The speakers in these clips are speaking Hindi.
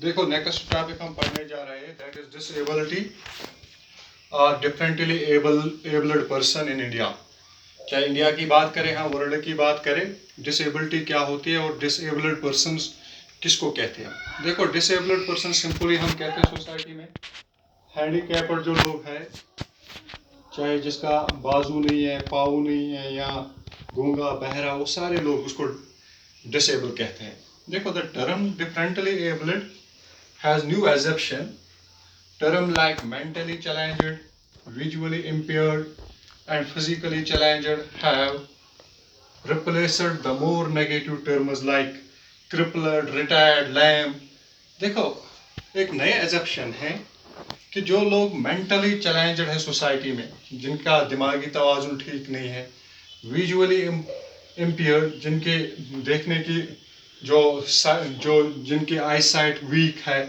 देखो नेक्स्ट टॉपिक हम पढ़ने जा रहे हैं, दैट इज डिसेबिलिटी और differently abled person in India. चाहे इंडिया की बात करें, हाँ वर्ल्ड की बात करें, डिसेबिलिटी क्या होती है और डिसेबल्ड पर्सन किसको कहते हैं। देखो डिसेबल्ड पर्सन सिंपली हम कहते हैं सोसाइटी में हैंडीकैप्ड जो लोग हैं, चाहे जिसका बाजू नहीं है, पाँव नहीं है या गूंगा बहरा, वो सारे लोग उसको डिसेबल कहते हैं। देखो the term differently abled has new acception. Term like mentally challenged, visually impaired, and physically challenged have replaced the more negative terms like crippled, retired, lame. देखो एक नए एजप्शन है कि जो लोग मेंटली चैलेंज्ड है सोसाइटी में, जिनका दिमागी तवाजुन ठीक नहीं है, विजुअली इम्पेयर्ड, जिनके देखने की जो जिनकी आई साइट वीक है,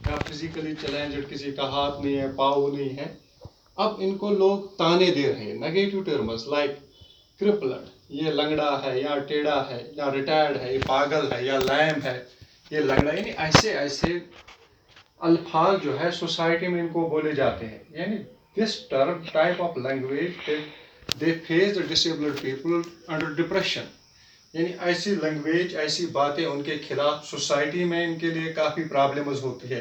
या फिजिकली चैलेंज्ड, किसी का हाथ नहीं है, पाँव नहीं है, अब इनको लोग ताने दे रहे हैं, नेगेटिव टर्म्स लाइक क्रिपल्ड, ये लंगड़ा है या टेढ़ा है, या रिटायर्ड है, ये पागल है, या लैम है, ये लंगड़ा, यानी ऐसे ऐसे अल्फाज जो है सोसाइटी में इनको बोले जाते हैं। यानी this term type of language they face the disabled people under depression. यानी ऐसी लैंग्वेज, ऐसी बातें उनके खिलाफ सोसाइटी में इनके लिए काफ़ी प्रॉब्लम्स होती है।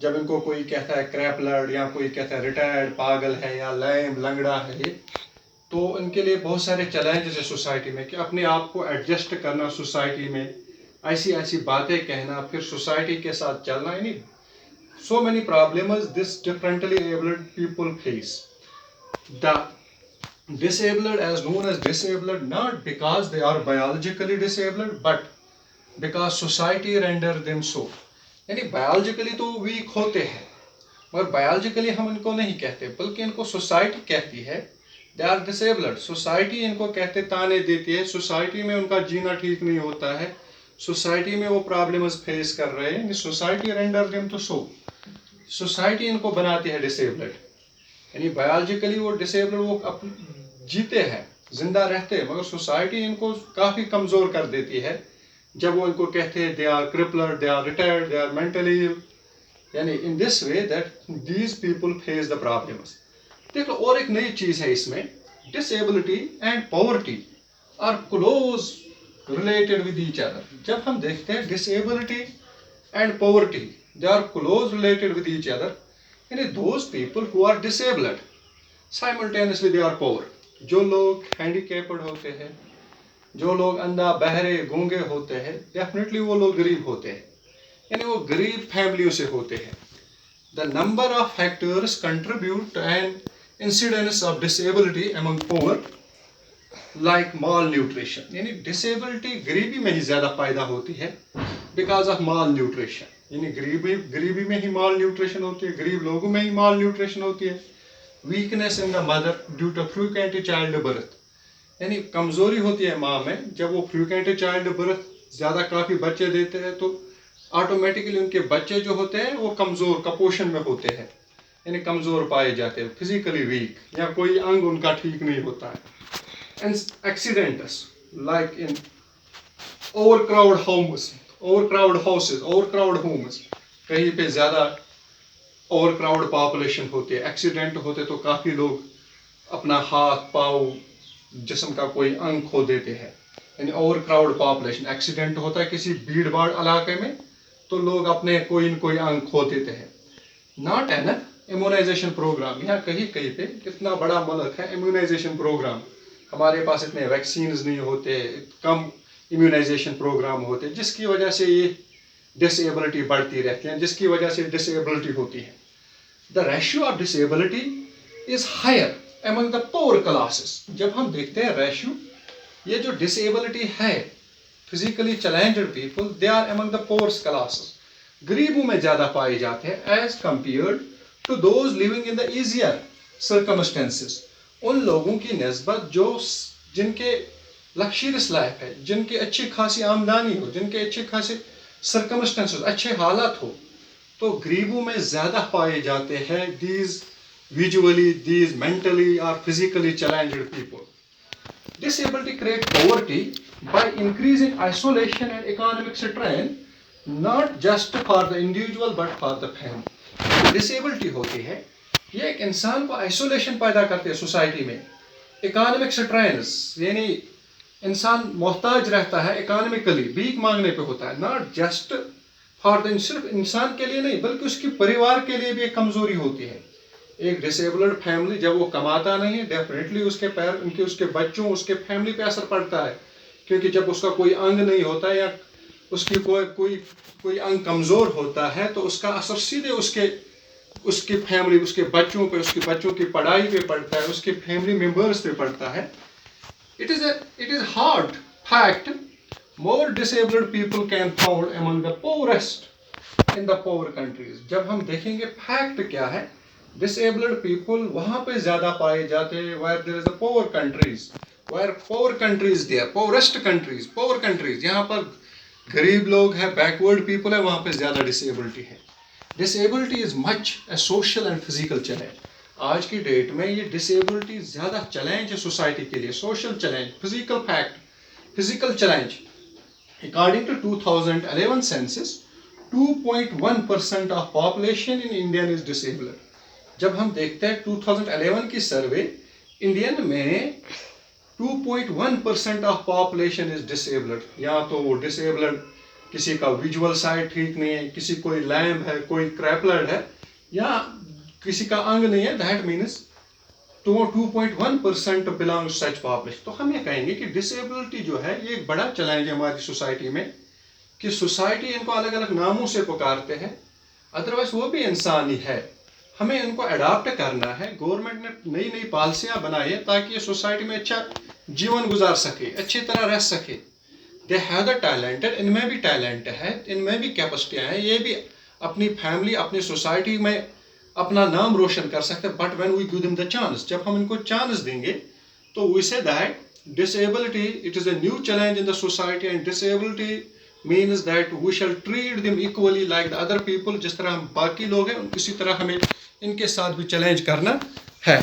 जब इनको कोई कहता है क्रैपलर्ड, या कोई कहता है रिटायर्ड, पागल है, या लैम, लंगड़ा है, तो इनके लिए बहुत सारे चैलेंजेस है सोसाइटी में कि अपने आप को एडजस्ट करना सोसाइटी में, ऐसी ऐसी बातें कहना, फिर सोसाइटी के साथ चलना। यानी so many problems this differently abled people face. The disabled as known as disabled not because they are biologically disabled but because society render them so. यानी biologically तो वीक होते हैं, मगर biologically हम इनको नहीं कहते, बल्कि इनको सोसाइटी कहती है दे आर डिसेबल्ड। सोसाइटी इनको कहते, ताने देती है, सोसाइटी में उनका जीना ठीक नहीं होता है, सोसाइटी में वो प्रॉब्लम्स फेस कर रहे हैं, सोसाइटी रेंडर देम तो सो, सोसाइटी इनको बनाती है डिसेबल्ड। यानी बायोलॉजिकली वो डिसेबल्ड, वो जीते हैं, जिंदा रहते हैं, मगर सोसाइटी इनको काफ़ी कमज़ोर कर देती है जब वो इनको कहते हैं they are crippled, they are retired, they are mentally ill. यानी in this way that these people face the problems. देखो और एक नई चीज़ है इसमें, disability and poverty are close related with each other. जब हम देखते हैं disability and poverty, they are close related with each other. यानी those people who are disabled simultaneously they are poor. जो लोग handicapped होते हैं, जो लोग अंधा, बहरे, गूंगे होते हैं, डेफिनेटली वो लोग गरीब होते हैं, यानी वो गरीब फैमिलियों से होते हैं। The number of factors contribute to an incidence of disability among poor like malnutrition. यानी disability गरीबी में ही ज़्यादा पैदा होती है because of malnutrition. यानी गरीबी में ही माल न्यूट्रिशन होती है, गरीब लोगों में ही माल न्यूट्रिशन होती है। Weakness in the mother due to frequent childbirth, यानी कमजोरी होती है माँ में, जब वो फ्रीक्वेंट चाइल्ड बर्थ ज़्यादा काफ़ी बच्चे देते हैं तो ऑटोमेटिकली उनके बच्चे जो होते हैं वो कमज़ोर, कपोषण में होते हैं, यानी कमज़ोर पाए जाते हैं, फिजिकली वीक, या कोई अंग उनका ठीक नहीं होता है। And accidents like in overcrowd homes, overcrowd houses, overcrowd homes, कहीं पे ज़्यादा ओवरक्राउड पॉपुलेशन होती है, एक्सीडेंट होते तो काफ़ी लोग अपना हाथ, पाँव, जिस्म का कोई अंग खो देते हैं। यानी ओवरक्राउड पॉपुलेशन, एक्सीडेंट होता है किसी भीड़ भाड़ इलाके में तो लोग अपने कोई न कोई अंग खो देते हैं। नॉट एन इम्यूनाइजेशन प्रोग्राम, यहाँ कहीं कहीं पे कितना बड़ा मुल्क है, इम्यूनाइजेशन प्रोग्राम, हमारे पास इतने वैक्सीन नहीं होते, कम इम्यूनाइजेशन प्रोग्राम होते हैं, जिसकी वजह से ये डिसेबिलिटी बढ़ती रहती है, जिसकी वजह से डिसेबिलिटी होती है। The ratio of disability is higher among the poor classes. जब हम देखते हैं रेशियो, ये जो डिसेबिलिटी है, physically challenged people, they are among the poor classes, गरीबों में ज़्यादा पाए जाते हैं as compared to those living in the easier circumstances. उन लोगों की नस्बत जो जिनके लग्जरियस लाइफ है, जिनकी अच्छी खासी आमदनी हो, जिनके अच्छे खासे सर्कमस्टेंसेस, अच्छे हालात हो, तो गरीबों में ज़्यादा पाए जाते हैं दीज विजुअली, दीज मेंटली और physically challenged people. Disability create poverty by increasing isolation and economic strain not just for the individual but for the family. Disability होती है ये एक इंसान को आइसोलेशन पैदा करती है सोसाइटी में, इकोनॉमिक स्ट्रेस, यानी इंसान मोहताज रहता है इकोनॉमिकली, भीख मांगने पे होता है। नॉट जस्ट फॉर द, सिर्फ इंसान के लिए नहीं बल्कि उसके परिवार के लिए भी एक कमजोरी होती है। एक डिसेबल्ड फैमिली जब वो कमाता नहीं है, डेफिनेटली उसके बच्चों, उसके फैमिली पे असर पड़ता है, क्योंकि जब उसका कोई अंग नहीं होता या उसकी कोई अंग कमजोर होता है तो उसका असर सीधे उसके फैमिली, उसके बच्चों पे, उसके बच्चों की पढ़ाई पे पड़ता है, उसके फैमिली मेंबर्स पे पड़ता है। It is hard fact, more disabled people can found among the poorest in the poor countries. जब हम देखेंगे फैक्ट क्या है, डिसेबल्ड पीपल वहां पे ज्यादा पाए जाते हैं where there is a poor countries, where poor countries there, poorest countries, poor countries, यहाँ पर गरीब लोग हैं, बैकवर्ड पीपल है, वहां पे ज्यादा डिसेबिलिटी है। Disability is much A social and physical challenge. आज की डेट में ये डिसेबिलिटी ज्यादा चैलेंज है सोसाइटी के लिए, social challenge, physical fact, physical challenge. According to 2011 census 2.1% of population in Indian is disabled. जब हम देखते हैं 2011 की सर्वे, इंडियन में 2.1% ऑफ पॉपुलेशन इज डिसेबल्ड। या तो वो डिसेबल्ड किसी का विजुअल साइट ठीक नहीं है, किसी कोई लैम्प है, कोई क्रैपलर है, या किसी का अंग नहीं है, दैट मीन्स तो 2.1% बिलोंग्स सच पॉपुलेशन। तो हम ये कहेंगे कि डिसेबिलिटी जो है ये एक बड़ा चैलेंज है हमारी सोसाइटी में, कि सोसाइटी इनको अलग अलग नामों से पुकारते हैं, अदरवाइज वो भी इंसान ही है। हमें इनको अडॉप्ट करना है। गवर्नमेंट ने नई नई पॉलिसियां बनाई है ताकि ये सोसाइटी में अच्छा जीवन गुजार सके, अच्छी तरह रह सके। दे हैव द टैलेंटेड, इनमें भी टैलेंट है, इनमें भी कैपेसिटियां हैं, ये भी अपनी फैमिली, अपनी सोसाइटी में अपना नाम रोशन कर सकते हैं। But when we give them the chance, जब हम इनको चांस देंगे तो we say that disability it is a new challenge in the society, and disability means that we shall treat them equally like the other people। जिस तरह हम बाकी लोग हैं उसी तरह हमें इनके साथ भी चैलेंज करना है।